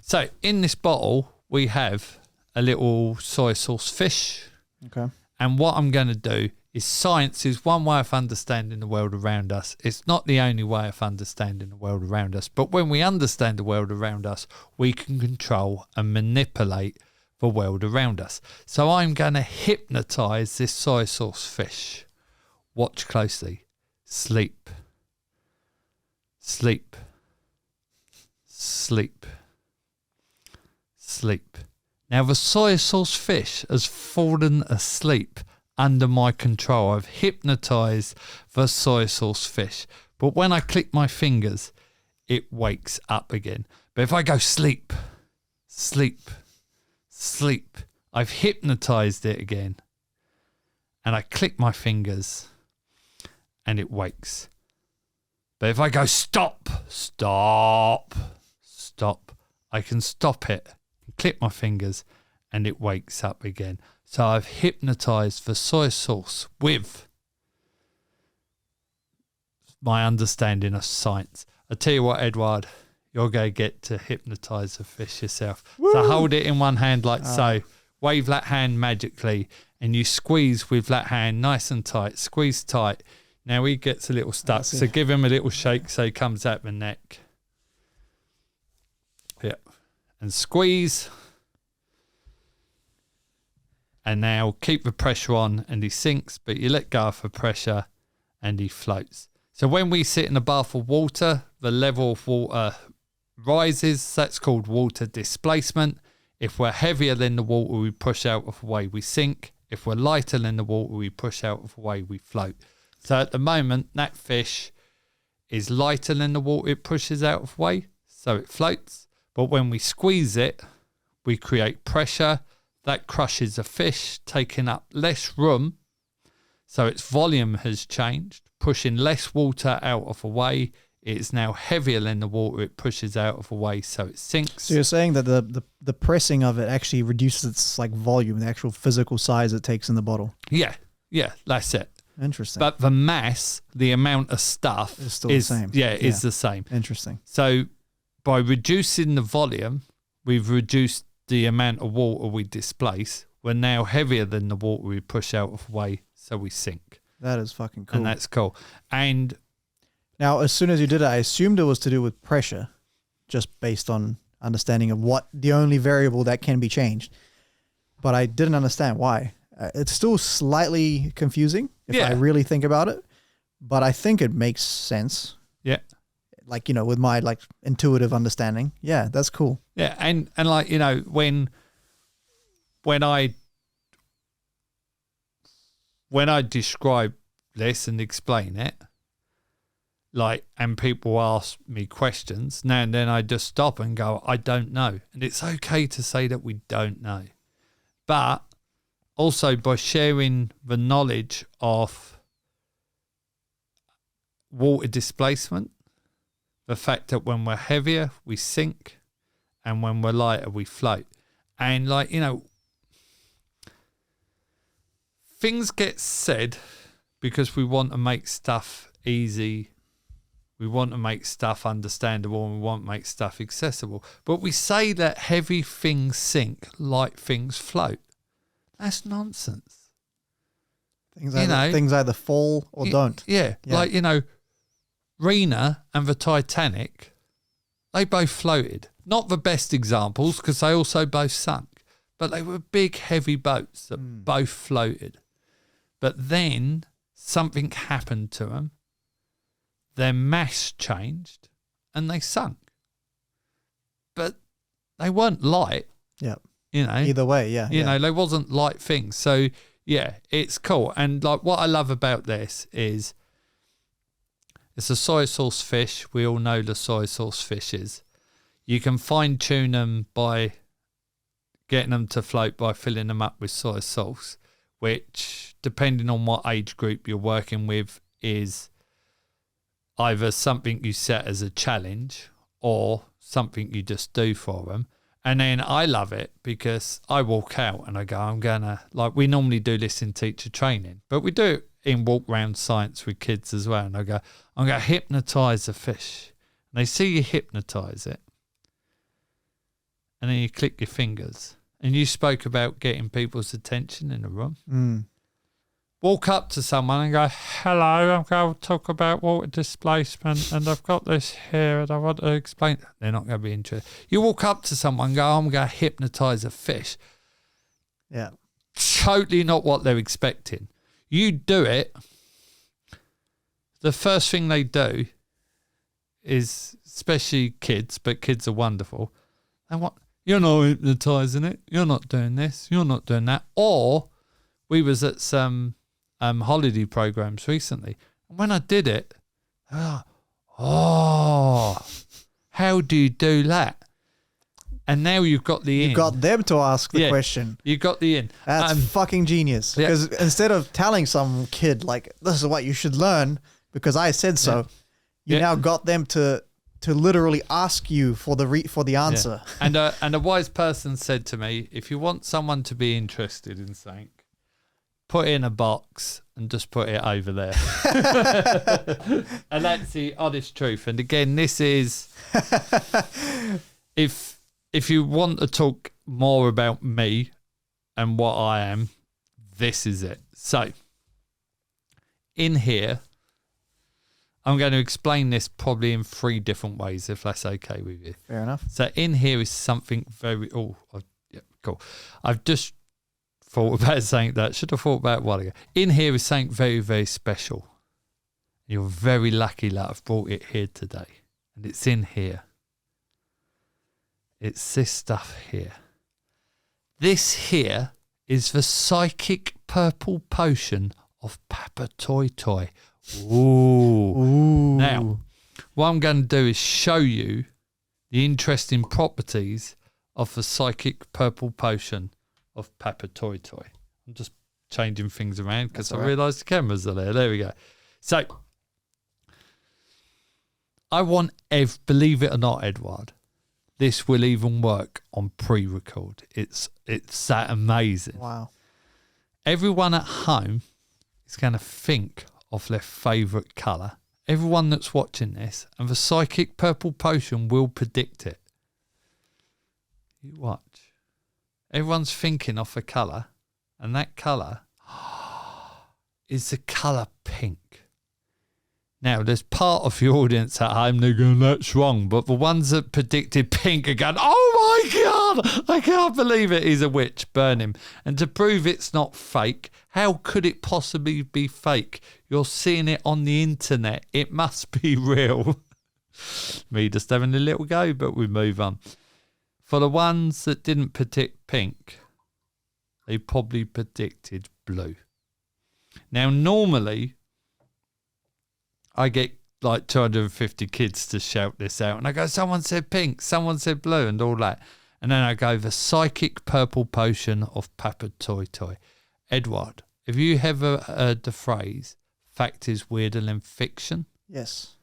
So in this bottle, we have a little soy sauce fish. Okay. And what I'm going to do is science is one way of understanding the world around us. It's not the only way of understanding the world around us. But when we understand the world around us, we can control and manipulate the world around us. So I'm going to hypnotize this soy sauce fish. Watch closely. Sleep. Sleep. Sleep. Sleep. Now the soy sauce fish has fallen asleep under my control. I've hypnotized the soy sauce fish. But when I click my fingers, it wakes up again. But if I go sleep, sleep, sleep, I've hypnotized it again. And I click my fingers and it wakes. But if I go stop, stop, stop, I can stop it and click my fingers and it wakes up again. So I've hypnotized the soy sauce with my understanding of science. I tell you what, Eduard, you're going to get to hypnotize the fish yourself. Woo! So hold it in one hand like so. Wave that hand magically and you squeeze with that hand nice and tight. Squeeze tight. Now he gets a little stuck. So give him a little shake so he comes out the neck. Yeah. And squeeze. And now keep the pressure on and he sinks, but you let go of the pressure and he floats. So when we sit in a bath of water, the level of water rises. That's called water displacement. If we're heavier than the water, we push out of the way, we sink. If we're lighter than the water, we push out of the way, we float. So at the moment, that fish is lighter than the water it pushes out of the way, so it floats. But when we squeeze it, we create pressure. That crushes the fish, taking up less room. So its volume has changed, pushing less water out of the way. It's now heavier than the water it pushes out of the way, so it sinks. So you're saying that the pressing of it actually reduces its like volume, the actual physical size it takes in the bottle. Yeah, that's it. Interesting. But the mass, the amount of stuff is still the same. Yeah, is the same. Interesting. So by reducing the volume, we've reduced the amount of water we displace. We're now heavier than the water we push out of the way, so we sink. That is fucking cool. And that's cool. And now, as soon as you did it, I assumed it was to do with pressure, just based on understanding of what the only variable that can be changed. But I didn't understand why. It's still slightly confusing if I really think about it, but I think it makes sense. Yeah. Like, with my like intuitive understanding. Yeah, that's cool. Yeah, and like, when I describe this and explain it, like, and people ask me questions, now and then I just stop and go, I don't know. And it's okay to say that we don't know. But also by sharing the knowledge of water displacement, the fact that when we're heavier, we sink, and when we're lighter, we float. And like, things get said because we want to make stuff easy. We want to make stuff understandable, and we want to make stuff accessible. But we say that heavy things sink, light things float. That's nonsense. Things either fall or don't. Yeah. Like, Rena and the Titanic, they both floated. Not the best examples because they also both sunk. But they were big, heavy boats that both floated. But then something happened to them. Their mass changed and they sunk. But they weren't light. Yeah. Either way, yeah. They wasn't light things. So, yeah, it's cool. And like what I love about this is it's a soy sauce fish. We all know the soy sauce fishes. You can fine tune them by getting them to float by filling them up with soy sauce, which, depending on what age group you're working with, is either something you set as a challenge or something you just do for them. And then I love it because I walk out and I go, I'm going to, like, we normally do this in teacher training, but we do it in walk round science with kids as well. And I go, I'm going to hypnotize the fish. And they see you hypnotize it. and then you click your fingers. And you spoke about getting people's attention in a room. Walk up to someone and go, hello, I'm going to talk about water displacement and I've got this here and I want to explain. They're not going to be interested. You walk up to someone and go, I'm going to hypnotise a fish. Yeah. Totally not what they're expecting. You do it. The first thing they do is, especially kids, but kids are wonderful. They want, you're not hypnotising it. You're not doing this. You're not doing that. Or we was at some holiday programs recently. And when I did it, they were like, oh, how do you do that? And now you've got the in. You got them to ask the question. You got the in. That's fucking genius. Because instead of telling some kid, like, this is what you should learn because I said so, you now got them to literally ask you for the answer. Yeah. And a wise person said to me, if you want someone to be interested in something, put it in a box and just put it over there. And that's the honest truth. And again, this is, if you want to talk more about me and what I am, this is it. So, in here, I'm going to explain this probably in 3 different ways, if that's okay with you. Fair enough. So, in here is something very... cool. I've just thought about saying that. Should have thought about it a while ago. In here is something very, very special. You're very lucky that I've brought it here today. And it's in here. It's this stuff here. This here is the psychic purple potion of Papa Toy Toy. Ooh. Now, what I'm going to do is show you the interesting properties of the psychic purple potion of Papa Toy Toy. I'm just changing things around because I realised the cameras are there. There we go. So, I want, believe it or not, Eduard, this will even work on pre-record. It's that amazing. Wow. Everyone at home is going to think of their favourite colour. Everyone that's watching this, and the psychic purple potion will predict it. You watch. Everyone's thinking of a colour, and that colour is the colour pink. Now, there's part of your audience at home, they're going, that's wrong. But the ones that predicted pink are going, oh my God, I can't believe it. He's a witch, burn him. And to prove it's not fake, how could it possibly be fake? You're seeing it on the internet. It must be real. Me just having a little go, but we move on. For the ones that didn't predict pink, they probably predicted blue. Now, normally, I get like 250 kids to shout this out. And I go, someone said pink, someone said blue and all that. And then I go, the psychic purple potion of Papa Toy Toy. Eduard, have you ever heard the phrase, fact is weirder than fiction? Yes.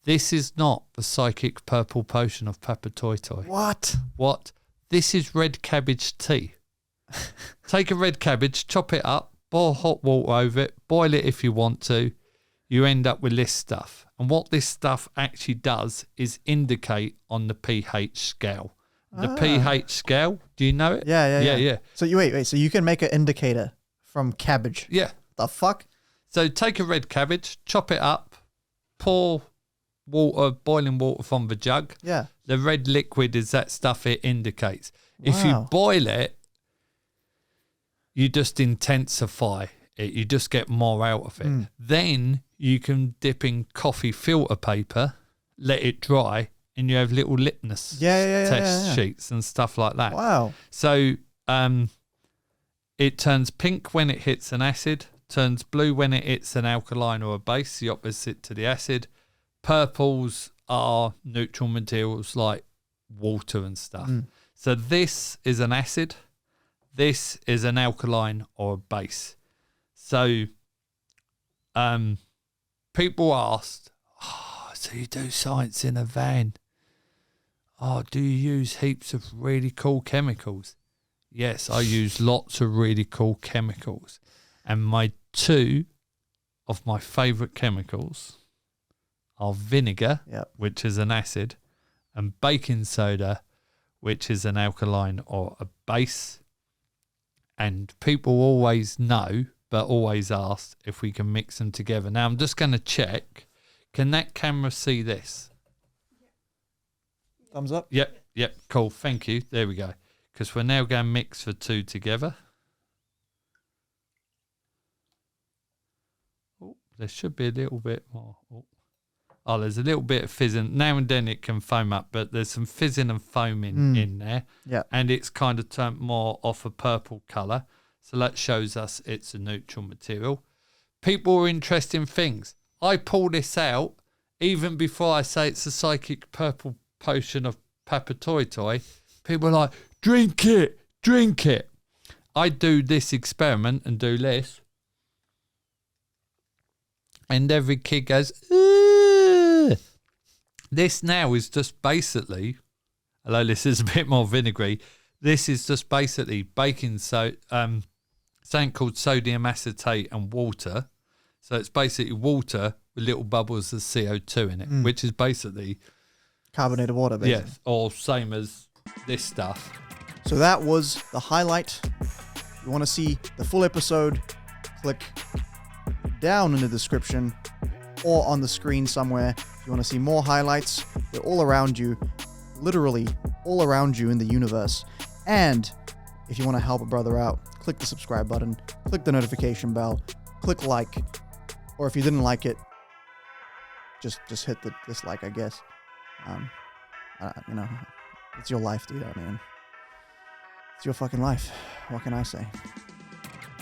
This is not the psychic purple potion of Papa Toy Toy. What? This is red cabbage tea. Take a red cabbage, chop it up, boil hot water over it, boil it if you want to. You end up with this stuff. And what this stuff actually does is indicate on the pH scale. The pH scale, do you know it? Yeah. So you wait. So you can make an indicator from cabbage. Yeah. The fuck? So take a red cabbage, chop it up, pour water, boiling water from the jug. Yeah. The red liquid is that stuff it indicates. Wow. If you boil it, you just intensify it. You just get more out of it. Then you can dip in coffee filter paper, let it dry, and you have little litmus test sheets and stuff like that. Wow. So it turns pink when it hits an acid, turns blue when it hits an alkaline or a base, the opposite to the acid. Purples are neutral materials like water and stuff. So this is an acid. This is an alkaline or a base. So people asked, so you do science in a van? Do you use heaps of really cool chemicals? Yes, I use lots of really cool chemicals. And my 2 of my favourite chemicals are vinegar, which is an acid, and baking soda, which is an alkaline or a base. And people always know, but always ask if we can mix them together. Now, I'm just going to check. Can that camera see this? Thumbs up. Yep, cool. Thank you. There we go. Because we're now going to mix the two together. Oh, there should be a little bit more. Oh, there's a little bit of fizzing. Now and then it can foam up, but there's some fizzing and foaming in there. Yeah. And it's kind of turned more off a purple colour. So that shows us it's a neutral material. People are interested in things. I pull this out even before I say it's a psychic purple potion of Papa Toy Toy. People are like, drink it, drink it. I do this experiment and do this. And every kid goes, ugh. This now is just basically, although this is a bit more vinegary, this is just basically baking soda, something called sodium acetate and water. So it's basically water with little bubbles of CO2 in it, which is basically carbonated water, basically. Yes, or same as this stuff. So that was the highlight. If you want to see the full episode, click down in the description or on the screen somewhere. If you want to see more highlights, they're all around you, literally all around you in the universe. And if you want to help a brother out, click the subscribe button, click the notification bell, click like, or if you didn't like it, just hit the dislike, I guess. You know, it's your life, dude. I mean, it's your fucking life. What can I say?